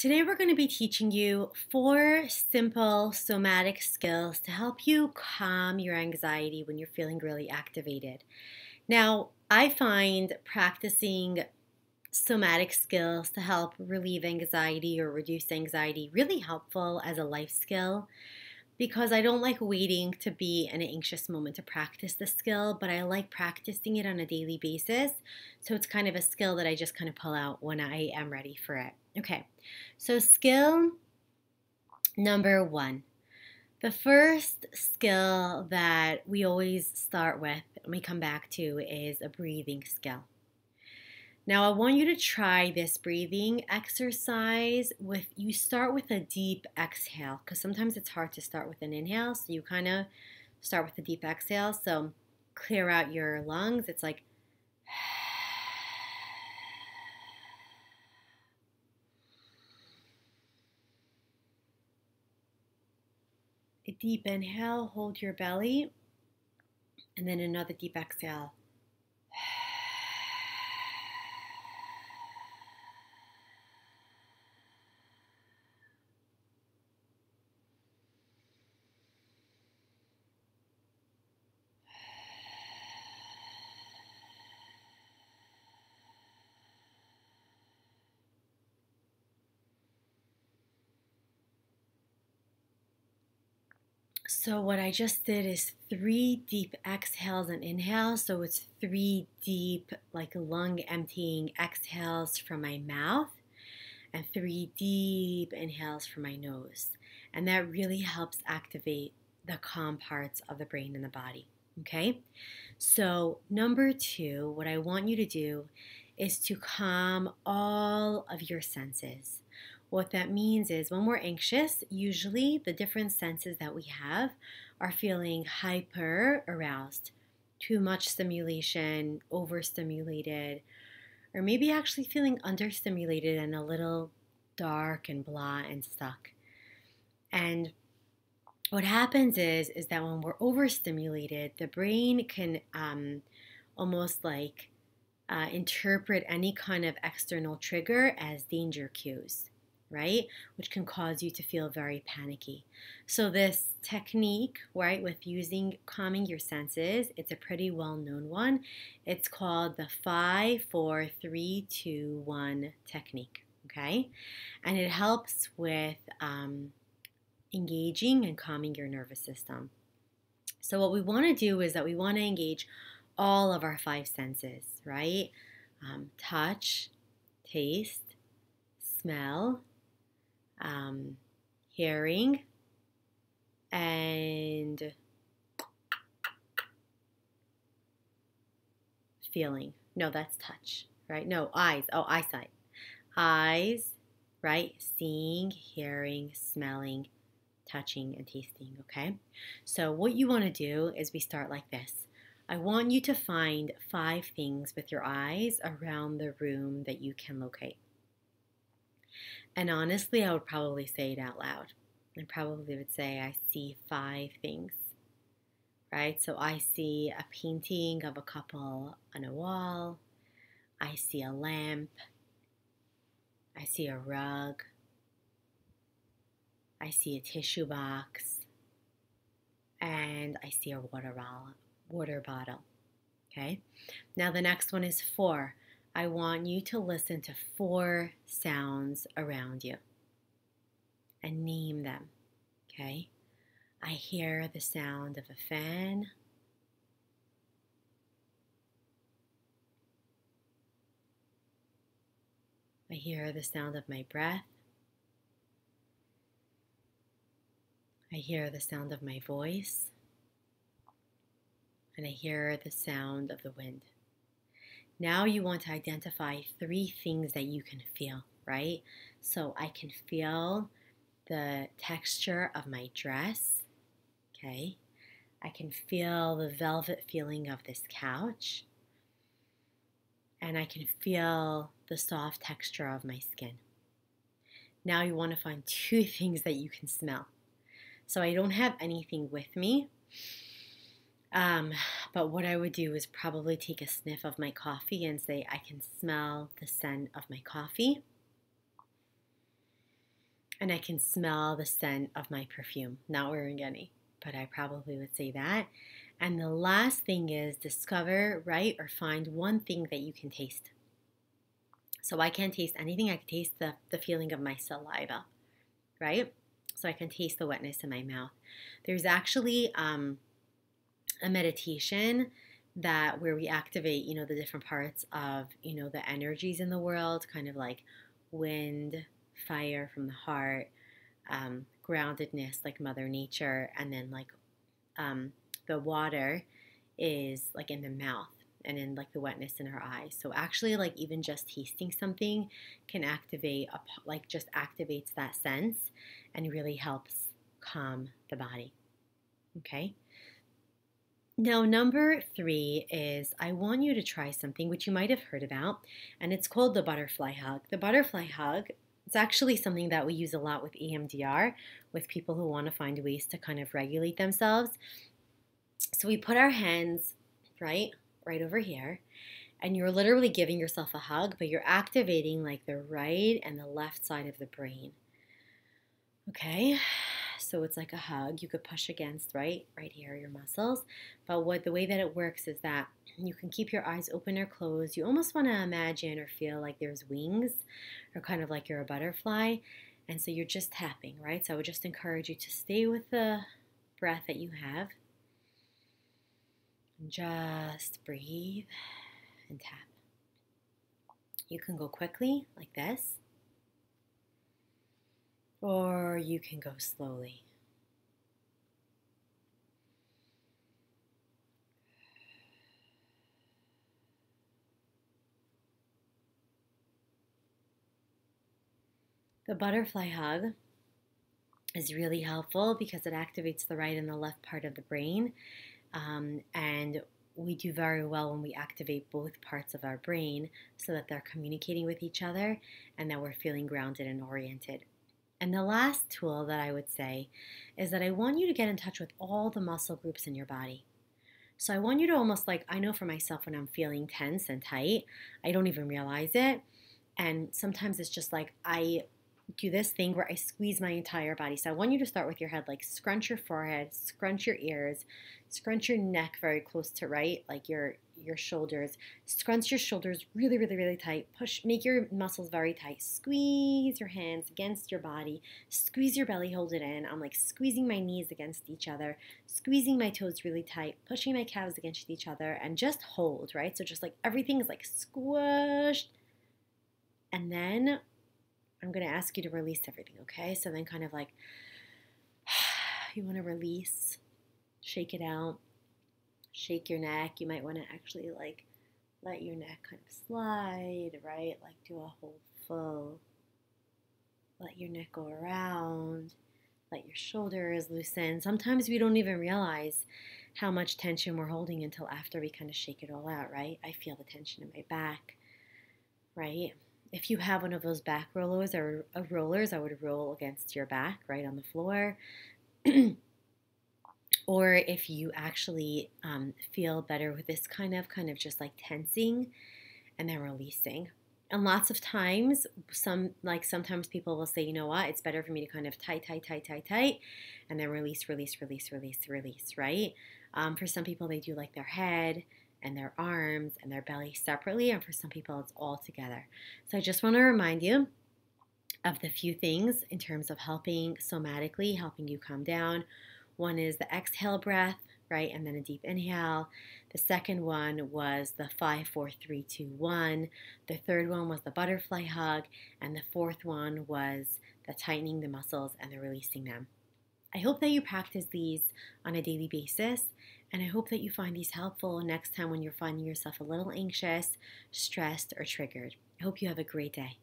Today we're going to be teaching you 4 simple somatic skills to help you calm your anxiety when you're feeling really activated. Now, I find practicing somatic skills to help relieve anxiety or reduce anxiety really helpful as a life skill because I don't like waiting to be in an anxious moment to practice the skill, but I like practicing it on a daily basis. So it's kind of a skill that I just kind of pull out when I am ready for it. Okay, so skill number 1. The first skill that we always start with and we come back to is a breathing skill. Now, I want you to try this breathing exercise you start with a deep exhale because sometimes it's hard to start with an inhale. So you kind of start with a deep exhale. So clear out your lungs. It's like a deep inhale, hold your belly, and then another deep exhale. So what I just did is 3 deep exhales and inhales. So it's 3 deep, like lung emptying exhales from my mouth and 3 deep inhales from my nose. And that really helps activate the calm parts of the brain and the body. Okay? So number 2, what I want you to do is to calm all of your senses. What that means is when we're anxious, usually the different senses that we have are feeling hyper aroused, too much stimulation, overstimulated, or maybe actually feeling understimulated and a little dark and blah and stuck. And what happens is that when we're overstimulated, the brain can almost like interpret any kind of external trigger as danger cues, right? Which can cause you to feel very panicky. So this technique, right, with calming your senses, it's a pretty well-known one. It's called the 5, 4, 3, 2, 1 technique, okay? And it helps with engaging and calming your nervous system. So what we want to do is that we want to engage all of our 5 senses, right? Touch, taste, smell, hearing, and feeling. No, that's touch, right? No, eyes. Oh, eyesight. Eyes, right? Seeing, hearing, smelling, touching, and tasting, okay? So what you want to do is we start like this. I want you to find 5 things with your eyes around the room that you can locate. And honestly, I would probably say it out loud. I probably would say I see 5 things, right? So I see a painting of a couple on a wall. I see a lamp. I see a rug. I see a tissue box. And I see a water bottle. Okay? Now the next one is 4. I want you to listen to 4 sounds around you and name them, okay? I hear the sound of a fan. I hear the sound of my breath. I hear the sound of my voice. And I hear the sound of the wind. Now you want to identify 3 things that you can feel, right? So I can feel the texture of my dress, okay? I can feel the velvet feeling of this couch. And I can feel the soft texture of my skin. Now you want to find 2 things that you can smell. So I don't have anything with me. But what I would do is probably take a sniff of my coffee and say, I can smell the scent of my coffee. And I can smell the scent of my perfume. Not wearing any, but I probably would say that. And the last thing is discover, right, or find one thing that you can taste. So I can't taste anything. I can taste the feeling of my saliva, right? So I can taste the wetness in my mouth. There's actually a meditation that where we activate, the different parts of, the energies in the world, kind of like wind, fire from the heart, groundedness like Mother Nature, and then like the water is like in the mouth and in like the wetness in our eyes. So actually, like even just tasting something can activate like just activates that sense and really helps calm the body. Okay. Now, number 3 is I want you to try something which you might have heard about, and it's called the butterfly hug. The butterfly hug is actually something that we use a lot with EMDR, with people who want to find ways to kind of regulate themselves. So we put our hands right over here, and you're literally giving yourself a hug, but you're activating like the right and the left side of the brain. Okay, so it's like a hug. You could push against right here, your muscles. But the way that it works is that you can keep your eyes open or closed. You almost want to imagine or feel like there's wings, or kind of like you're a butterfly. And so you're just tapping, right? So I would just encourage you to stay with the breath that you have. And just breathe and tap. You can go quickly like this, or you can go slowly. The butterfly hug is really helpful because it activates the right and the left part of the brain. And we do very well when we activate both parts of our brain so that they're communicating with each other and that we're feeling grounded and oriented. And the last tool that I would say is that I want you to get in touch with all the muscle groups in your body. So I want you to almost like, I know for myself when I'm feeling tense and tight, I don't even realize it. And sometimes it's just like I do this thing where I squeeze my entire body. So I want you to start with your head, like scrunch your forehead, scrunch your ears, scrunch your neck very close to right, like your shoulders. Scrunch your shoulders really, really, really tight. Make your muscles very tight. Squeeze your hands against your body. Squeeze your belly, hold it in. I'm like squeezing my knees against each other, squeezing my toes really tight, pushing my calves against each other, and just hold, right? So just like everything is like squished. And then I'm going to ask you to release everything, okay? So then kind of like, you want to release, shake it out, shake your neck. You might want to actually like let your neck kind of slide, right? Like do a whole full, let your neck go around, let your shoulders loosen. Sometimes we don't even realize how much tension we're holding until after we kind of shake it all out, right? I feel the tension in my back, right? If you have one of those back rollers, I would roll against your back, right on the floor. Or if you actually feel better with this kind of just like tensing and then releasing. And lots of times, sometimes people will say, you know what, it's better for me to kind of tight, and then release, right? For some people, they do like their head and their arms and their belly separately, and for some people it's all together. So I just want to remind you of the few things in terms of helping somatically, helping you calm down. One is the exhale breath, right, and then a deep inhale. The second one was the 5, 4, 3, 2, 1. The third one was the butterfly hug, and the fourth one was the tightening the muscles and the releasing them. I hope that you practice these on a daily basis, and I hope that you find these helpful next time when you're finding yourself a little anxious, stressed, or triggered. I hope you have a great day.